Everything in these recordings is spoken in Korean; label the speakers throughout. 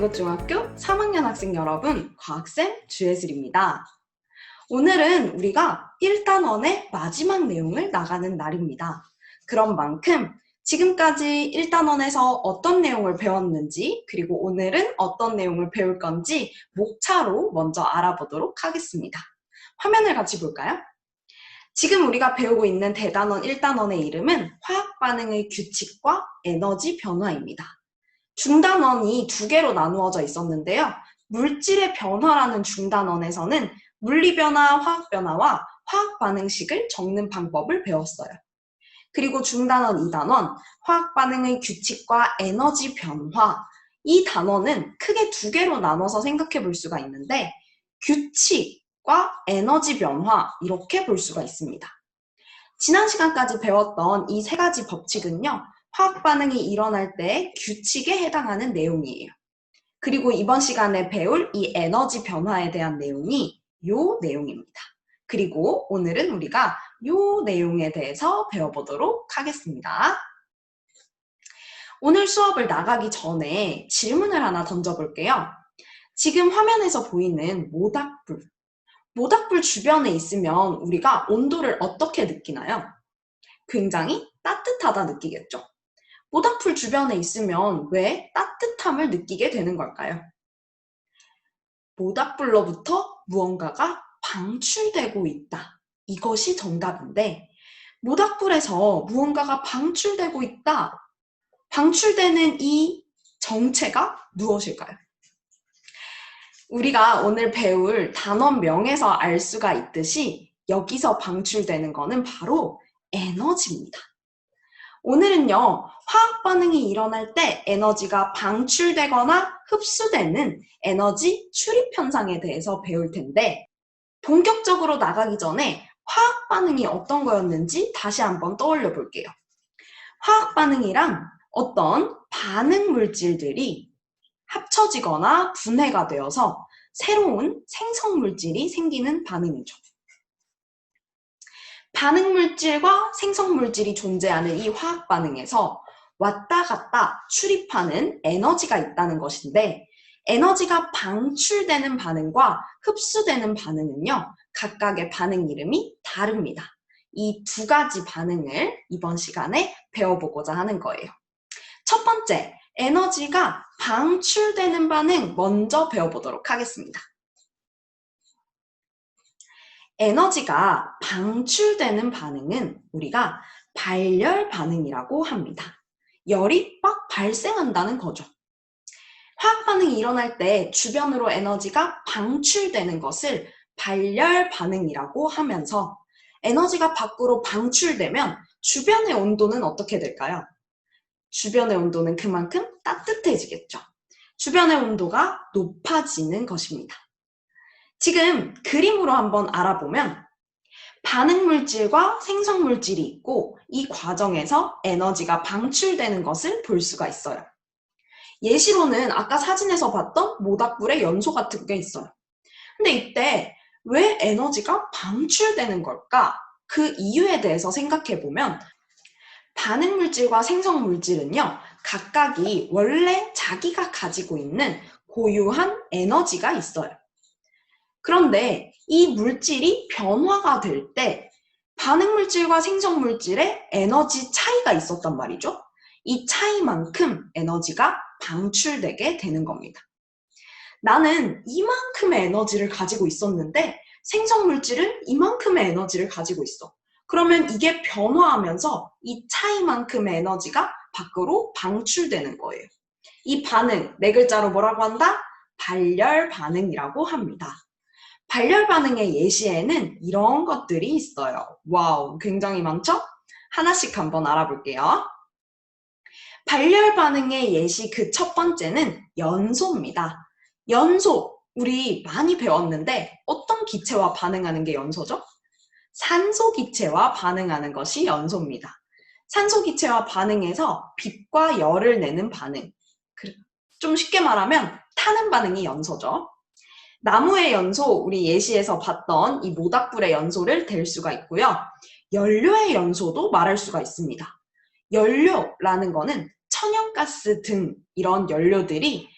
Speaker 1: 대구중학교 3학년 학생 여러분, 과학쌤 주예슬입니다. 오늘은 우리가 1단원의 마지막 내용을 나가는 날입니다. 그런 만큼 지금까지 1단원에서 어떤 내용을 배웠는지, 그리고 오늘은 어떤 내용을 배울 건지 목차로 먼저 알아보도록 하겠습니다. 화면을 같이 볼까요? 지금 우리가 배우고 있는 대단원 1단원의 이름은 화학 반응의 규칙과 에너지 변화입니다. 중단원이 두 개로 나누어져 있었는데요. 물질의 변화라는 중단원에서는 물리변화, 화학변화와 화학 반응식을 적는 방법을 배웠어요. 그리고 중단원 2단원, 화학 반응의 규칙과 에너지 변화, 이 단원은 크게 두 개로 나눠서 생각해 볼 수가 있는데 규칙과 에너지 변화 이렇게 볼 수가 있습니다. 지난 시간까지 배웠던 이 세 가지 법칙은요. 화학 반응이 일어날 때 규칙에 해당하는 내용이에요. 그리고 이번 시간에 배울 이 에너지 변화에 대한 내용이 요 내용입니다. 그리고 오늘은 우리가 요 내용에 대해서 배워보도록 하겠습니다. 오늘 수업을 나가기 전에 질문을 하나 던져볼게요. 지금 화면에서 보이는 모닥불 주변에 있으면 우리가 온도를 어떻게 느끼나요? 굉장히 따뜻하다 느끼겠죠? 모닥불 주변에 있으면 왜 따뜻함을 느끼게 되는 걸까요? 모닥불로부터 무언가가 방출되고 있다. 이것이 정답인데 모닥불에서 무언가가 방출되고 있다. 방출되는 이 정체가 무엇일까요? 우리가 오늘 배울 단원명에서 알 수가 있듯이 여기서 방출되는 것은 바로 에너지입니다. 오늘은요, 화학 반응이 일어날 때 에너지가 방출되거나 흡수되는 에너지 출입 현상에 대해서 배울 텐데 본격적으로 나가기 전에 화학 반응이 어떤 거였는지 다시 한번 떠올려 볼게요. 화학 반응이란 어떤 반응 물질들이 합쳐지거나 분해가 되어서 새로운 생성 물질이 생기는 반응이죠. 반응 물질과 생성 물질이 존재하는 이 화학 반응에서 왔다 갔다 출입하는 에너지가 있다는 것인데 에너지가 방출되는 반응과 흡수되는 반응은요, 각각의 반응 이름이 다릅니다. 이 두 가지 반응을 이번 시간에 배워보고자 하는 거예요. 첫 번째, 에너지가 방출되는 반응 먼저 배워보도록 하겠습니다. 에너지가 방출되는 반응은 우리가 발열 반응이라고 합니다. 열이 막 발생한다는 거죠. 화학 반응이 일어날 때 주변으로 에너지가 방출되는 것을 발열 반응이라고 하면서 에너지가 밖으로 방출되면 주변의 온도는 어떻게 될까요? 주변의 온도는 그만큼 따뜻해지겠죠. 주변의 온도가 높아지는 것입니다. 지금 그림으로 한번 알아보면 반응 물질과 생성 물질이 있고 이 과정에서 에너지가 방출되는 것을 볼 수가 있어요. 예시로는 아까 사진에서 봤던 모닥불의 연소 같은 게 있어요. 근데 이때 왜 에너지가 방출되는 걸까? 그 이유에 대해서 생각해 보면 반응 물질과 생성 물질은요, 각각이 원래 자기가 가지고 있는 고유한 에너지가 있어요. 그런데 이 물질이 변화가 될 때 반응 물질과 생성 물질의 에너지 차이가 있었단 말이죠. 이 차이만큼 에너지가 방출되게 되는 겁니다. 나는 이만큼의 에너지를 가지고 있었는데 생성 물질은 이만큼의 에너지를 가지고 있어. 그러면 이게 변화하면서 이 차이만큼의 에너지가 밖으로 방출되는 거예요. 이 반응, 네 글자로 뭐라고 한다? 발열 반응이라고 합니다. 발열 반응의 예시에는 이런 것들이 있어요. 와우, 굉장히 많죠? 하나씩 한번 알아볼게요. 발열 반응의 예시 그 첫 번째는 연소입니다. 연소, 우리 많이 배웠는데 어떤 기체와 반응하는 게 연소죠? 산소 기체와 반응하는 것이 연소입니다. 산소 기체와 반응해서 빛과 열을 내는 반응. 좀 쉽게 말하면 타는 반응이 연소죠. 나무의 연소, 우리 예시에서 봤던 이 모닥불의 연소를 댈 수가 있고요. 연료의 연소도 말할 수가 있습니다. 연료라는 거는 천연가스 등 이런 연료들이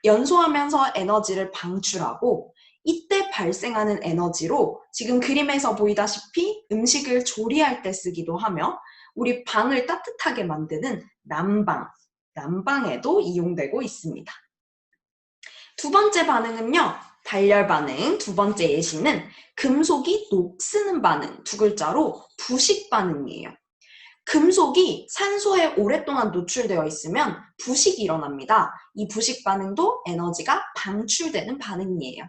Speaker 1: 연소하면서 에너지를 방출하고 이때 발생하는 에너지로 지금 그림에서 보이다시피 음식을 조리할 때 쓰기도 하며 우리 방을 따뜻하게 만드는 난방에도 이용되고 있습니다. 두 번째 반응은요. 발열 반응, 두 번째 예시는 금속이 녹쓰는 반응, 두 글자로 부식 반응이에요. 금속이 산소에 오랫동안 노출되어 있으면 부식이 일어납니다. 이 부식 반응도 에너지가 방출되는 반응이에요.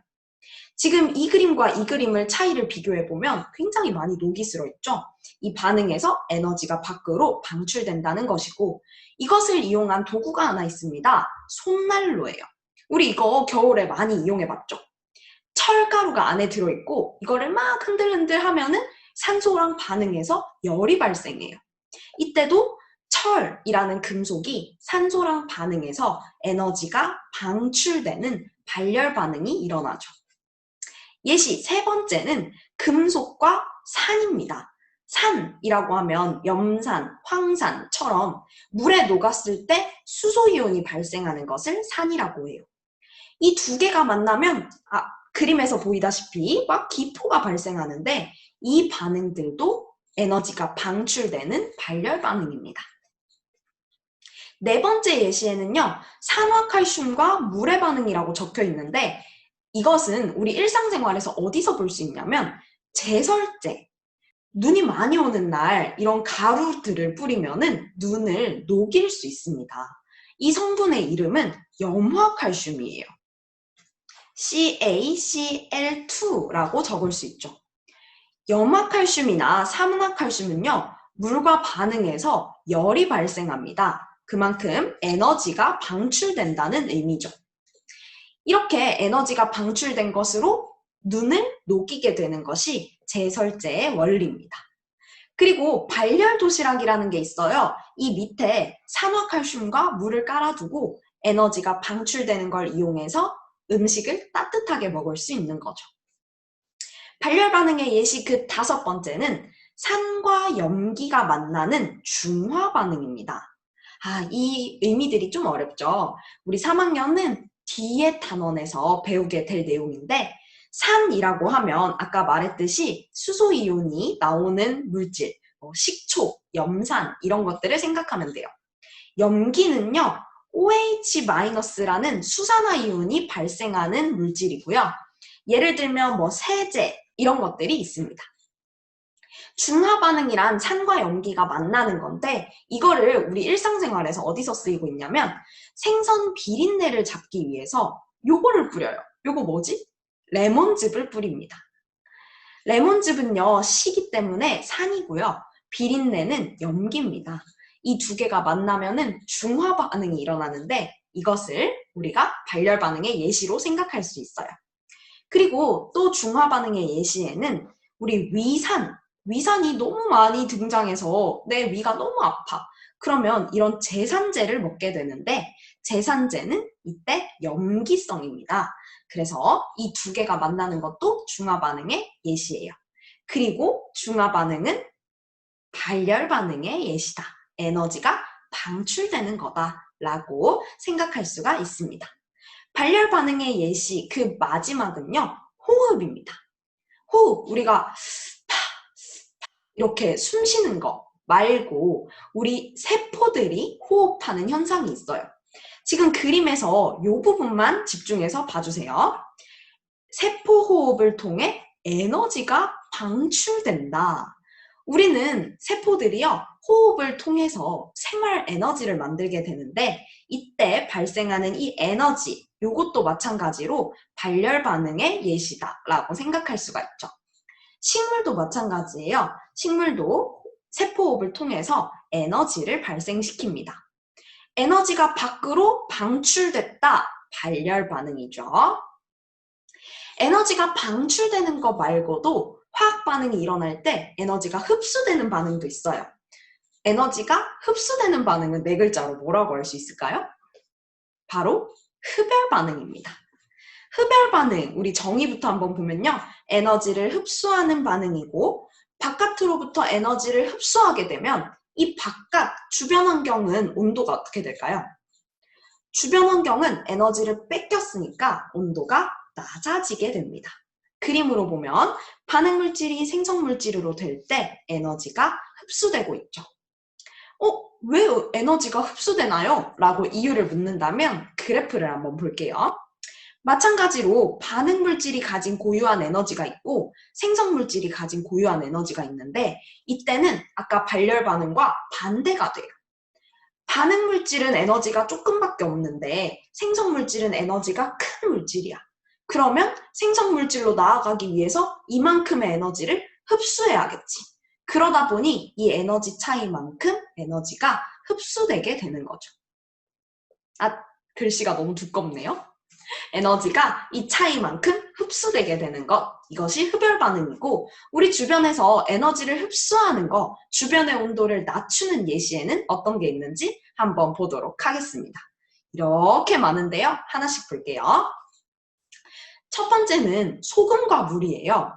Speaker 1: 지금 이 그림과 이 그림을 차이를 비교해보면 굉장히 많이 녹이 슬어있죠? 이 반응에서 에너지가 밖으로 방출된다는 것이고 이것을 이용한 도구가 하나 있습니다. 손난로예요. 우리 이거 겨울에 많이 이용해봤죠? 철가루가 안에 들어있고 이거를 막 흔들흔들 하면은 산소랑 반응해서 열이 발생해요. 이때도 철이라는 금속이 산소랑 반응해서 에너지가 방출되는 발열 반응이 일어나죠. 예시 세 번째는 금속과 산입니다. 산이라고 하면 염산, 황산처럼 물에 녹았을 때 수소이온이 발생하는 것을 산이라고 해요. 이 두 개가 만나면 그림에서 보이다시피 막 기포가 발생하는데 이 반응들도 에너지가 방출되는 발열 반응입니다. 네 번째 예시에는요. 산화칼슘과 물의 반응이라고 적혀 있는데 이것은 우리 일상생활에서 어디서 볼 수 있냐면 제설제, 눈이 많이 오는 날 이런 가루들을 뿌리면은 눈을 녹일 수 있습니다. 이 성분의 이름은 염화칼슘이에요. CaCl2라고 적을 수 있죠. 염화칼슘이나 산화칼슘은요, 물과 반응해서 열이 발생합니다. 그만큼 에너지가 방출된다는 의미죠. 이렇게 에너지가 방출된 것으로 눈을 녹이게 되는 것이 제설제의 원리입니다. 그리고 발열 도시락이라는 게 있어요. 이 밑에 산화칼슘과 물을 깔아두고 에너지가 방출되는 걸 이용해서 음식을 따뜻하게 먹을 수 있는 거죠. 발열 반응의 예시 그 다섯 번째는 산과 염기가 만나는 중화 반응입니다. 이 의미들이 좀 어렵죠. 우리 3학년은 뒤에 단원에서 배우게 될 내용인데 산이라고 하면 아까 말했듯이 수소이온이 나오는 물질, 식초, 염산 이런 것들을 생각하면 돼요. 염기는요. OH-라는 수산화이온이 발생하는 물질이고요. 예를 들면 세제 이런 것들이 있습니다. 중화 반응이란 산과 염기가 만나는 건데 이거를 우리 일상생활에서 어디서 쓰이고 있냐면 생선 비린내를 잡기 위해서 요거를 뿌려요. 요거 뭐지? 레몬즙을 뿌립니다. 레몬즙은요 시기 때문에 산이고요. 비린내는 염기입니다. 이 두 개가 만나면은 중화 반응이 일어나는데 이것을 우리가 발열 반응의 예시로 생각할 수 있어요. 그리고 또 중화 반응의 예시에는 우리 위산이 너무 많이 등장해서 내 위가 너무 아파. 그러면 이런 제산제를 먹게 되는데 제산제는 이때 염기성입니다. 그래서 이 두 개가 만나는 것도 중화 반응의 예시예요. 그리고 중화 반응은 발열 반응의 예시다. 에너지가 방출되는 거다라고 생각할 수가 있습니다. 발열 반응의 예시 그 마지막은요. 호흡입니다. 호흡, 우리가 이렇게 숨 쉬는 거 말고 우리 세포들이 호흡하는 현상이 있어요. 지금 그림에서 이 부분만 집중해서 봐주세요. 세포 호흡을 통해 에너지가 방출된다. 우리는 세포들이요, 호흡을 통해서 생활 에너지를 만들게 되는데 이때 발생하는 이 에너지, 이것도 마찬가지로 발열 반응의 예시다라고 생각할 수가 있죠. 식물도 마찬가지예요. 식물도 세포호흡을 통해서 에너지를 발생시킵니다. 에너지가 밖으로 방출됐다. 발열 반응이죠. 에너지가 방출되는 것 말고도 화학 반응이 일어날 때 에너지가 흡수되는 반응도 있어요. 에너지가 흡수되는 반응은 네 글자로 뭐라고 할 수 있을까요? 바로 흡열 반응입니다. 흡열 반응, 우리 정의부터 한번 보면요. 에너지를 흡수하는 반응이고 바깥으로부터 에너지를 흡수하게 되면 이 바깥 주변 환경은 온도가 어떻게 될까요? 주변 환경은 에너지를 뺏겼으니까 온도가 낮아지게 됩니다. 그림으로 보면 반응물질이 생성물질로 될 때 에너지가 흡수되고 있죠. 왜 에너지가 흡수되나요? 라고 이유를 묻는다면 그래프를 한번 볼게요. 마찬가지로 반응물질이 가진 고유한 에너지가 있고 생성물질이 가진 고유한 에너지가 있는데 이때는 아까 발열 반응과 반대가 돼요. 반응물질은 에너지가 조금밖에 없는데 생성물질은 에너지가 큰 물질이야. 그러면 생성물질로 나아가기 위해서 이만큼의 에너지를 흡수해야겠지. 그러다 보니 이 에너지 차이만큼 에너지가 흡수되게 되는 거죠. 글씨가 너무 두껍네요. 에너지가 이 차이만큼 흡수되게 되는 것, 이것이 흡열 반응이고 우리 주변에서 에너지를 흡수하는 것, 주변의 온도를 낮추는 예시에는 어떤 게 있는지 한번 보도록 하겠습니다. 이렇게 많은데요. 하나씩 볼게요. 첫 번째는 소금과 물이에요.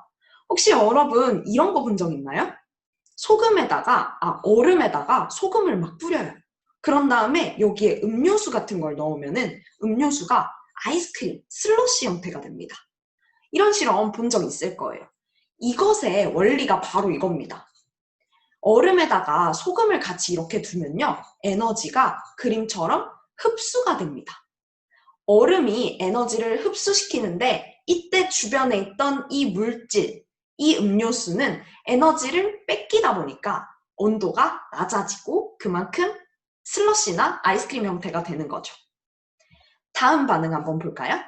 Speaker 1: 혹시 여러분 이런 거 본 적 있나요? 얼음에다가 소금을 막 뿌려요. 그런 다음에 여기에 음료수 같은 걸 넣으면은 음료수가 아이스크림, 슬러시 형태가 됩니다. 이런 실험 본 적 있을 거예요. 이것의 원리가 바로 이겁니다. 얼음에다가 소금을 같이 이렇게 두면요. 에너지가 그림처럼 흡수가 됩니다. 얼음이 에너지를 흡수시키는데 이때 주변에 있던 이 물질, 이 음료수는 에너지를 뺏기다 보니까 온도가 낮아지고 그만큼 슬러시나 아이스크림 형태가 되는 거죠. 다음 반응 한번 볼까요?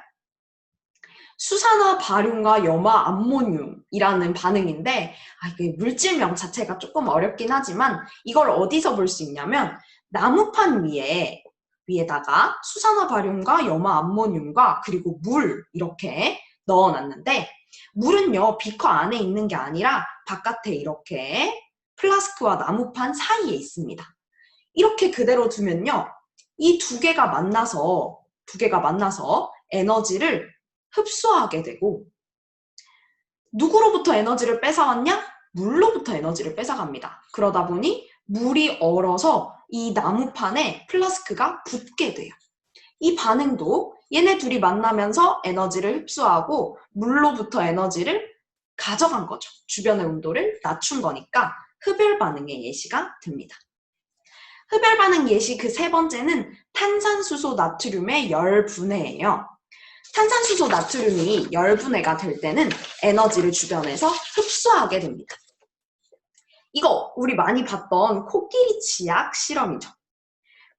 Speaker 1: 수산화 바륨과 염화 암모늄이라는 반응인데 이게 물질명 자체가 조금 어렵긴 하지만 이걸 어디서 볼 수 있냐면 나무판 위에다가 수산화 바륨과 염화 암모늄과 그리고 물 이렇게 넣어놨는데 물은요 비커 안에 있는 게 아니라 바깥에 이렇게 플라스크와 나무판 사이에 있습니다. 이렇게 그대로 두면요 이 두 개가 만나서 에너지를 흡수하게 되고 누구로부터 에너지를 뺏어왔냐? 물로부터 에너지를 뺏어갑니다. 그러다 보니 물이 얼어서 이 나무판에 플라스크가 붙게 돼요. 이 반응도 얘네 둘이 만나면서 에너지를 흡수하고 물로부터 에너지를 가져간 거죠. 주변의 온도를 낮춘 거니까 흡열 반응의 예시가 됩니다. 흡열 반응 예시 그 세 번째는 탄산수소 나트륨의 열분해예요. 탄산수소 나트륨이 열분해가 될 때는 에너지를 주변에서 흡수하게 됩니다. 이거 우리 많이 봤던 코끼리 치약 실험이죠.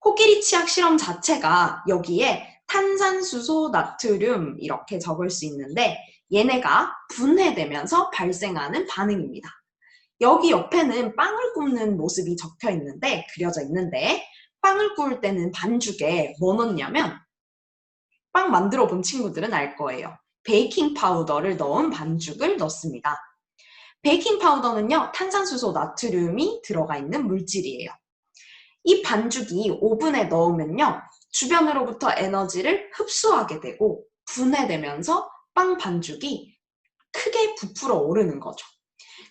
Speaker 1: 코끼리 치약 실험 자체가 여기에 탄산수소 나트륨 이렇게 적을 수 있는데 얘네가 분해되면서 발생하는 반응입니다. 여기 옆에는 빵을 굽는 모습이 그려져 있는데 빵을 구울 때는 반죽에 뭐 넣냐면 빵 만들어 본 친구들은 알 거예요. 베이킹 파우더를 넣은 반죽을 넣습니다. 베이킹 파우더는요, 탄산수소 나트륨이 들어가 있는 물질이에요. 이 반죽이 오븐에 넣으면요, 주변으로부터 에너지를 흡수하게 되고 분해되면서 빵 반죽이 크게 부풀어 오르는 거죠.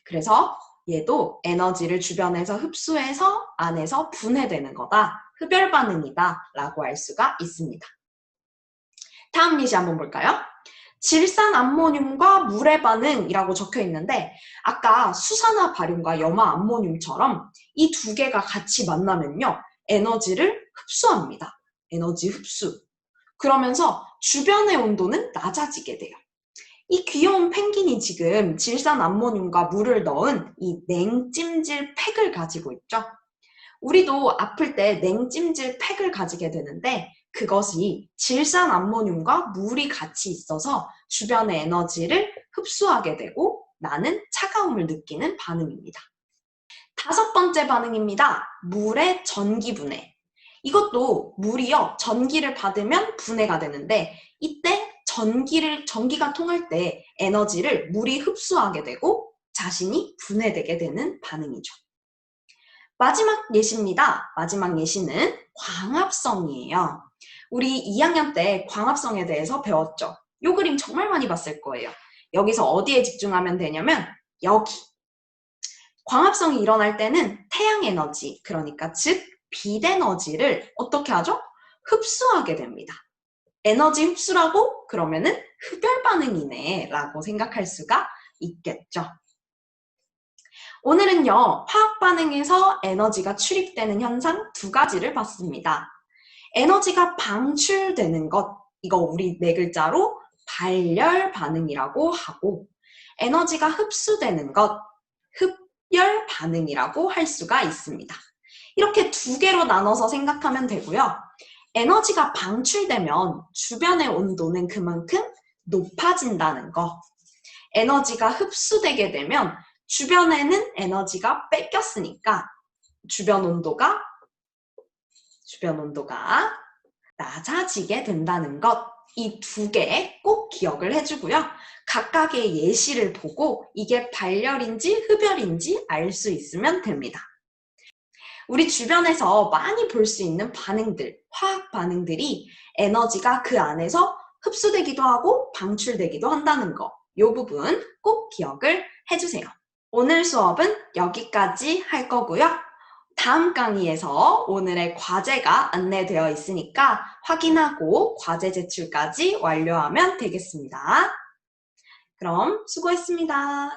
Speaker 1: 그래서 얘도 에너지를 주변에서 흡수해서 안에서 분해되는 거다. 흡열 반응이다 라고 할 수가 있습니다. 다음 예시 한번 볼까요? 질산 암모늄과 물의 반응이라고 적혀 있는데 아까 수산화 바륨과 염화 암모늄처럼 이 두 개가 같이 만나면요. 에너지를 흡수합니다. 에너지 흡수. 그러면서 주변의 온도는 낮아지게 돼요. 이 귀여운 펭귄이 지금 질산 암모늄과 물을 넣은 이 냉찜질 팩을 가지고 있죠. 우리도 아플 때 냉찜질 팩을 가지게 되는데 그것이 질산 암모늄과 물이 같이 있어서 주변의 에너지를 흡수하게 되고 나는 차가움을 느끼는 반응입니다. 다섯 번째 반응입니다. 물의 전기 분해. 이것도 물이요, 전기를 받으면 분해가 되는데 이때 전기가 통할 때 에너지를 물이 흡수하게 되고 자신이 분해되게 되는 반응이죠. 마지막 예시입니다. 마지막 예시는 광합성이에요. 우리 2학년 때 광합성에 대해서 배웠죠. 이 그림 정말 많이 봤을 거예요. 여기서 어디에 집중하면 되냐면 여기. 광합성이 일어날 때는 태양 에너지, 그러니까 즉 빛 에너지를 어떻게 하죠? 흡수하게 됩니다. 에너지 흡수라고? 그러면은 흡열 반응이네 라고 생각할 수가 있겠죠. 오늘은요, 화학 반응에서 에너지가 출입되는 현상 두 가지를 봤습니다. 에너지가 방출되는 것, 이거 우리 네 글자로 발열 반응이라고 하고, 에너지가 흡수되는 것, 흡열 반응이라고 할 수가 있습니다. 이렇게 두 개로 나눠서 생각하면 되고요. 에너지가 방출되면 주변의 온도는 그만큼 높아진다는 거. 에너지가 흡수되게 되면 주변에는 에너지가 뺏겼으니까 주변 온도가 낮아지게 된다는 것. 이 두 개 꼭 기억을 해주고요. 각각의 예시를 보고 이게 발열인지 흡열인지 알 수 있으면 됩니다. 우리 주변에서 많이 볼 수 있는 반응들, 화학 반응들이 에너지가 그 안에서 흡수되기도 하고 방출되기도 한다는 거. 이 부분 꼭 기억을 해주세요. 오늘 수업은 여기까지 할 거고요. 다음 강의에서 오늘의 과제가 안내되어 있으니까 확인하고 과제 제출까지 완료하면 되겠습니다. 그럼 수고했습니다.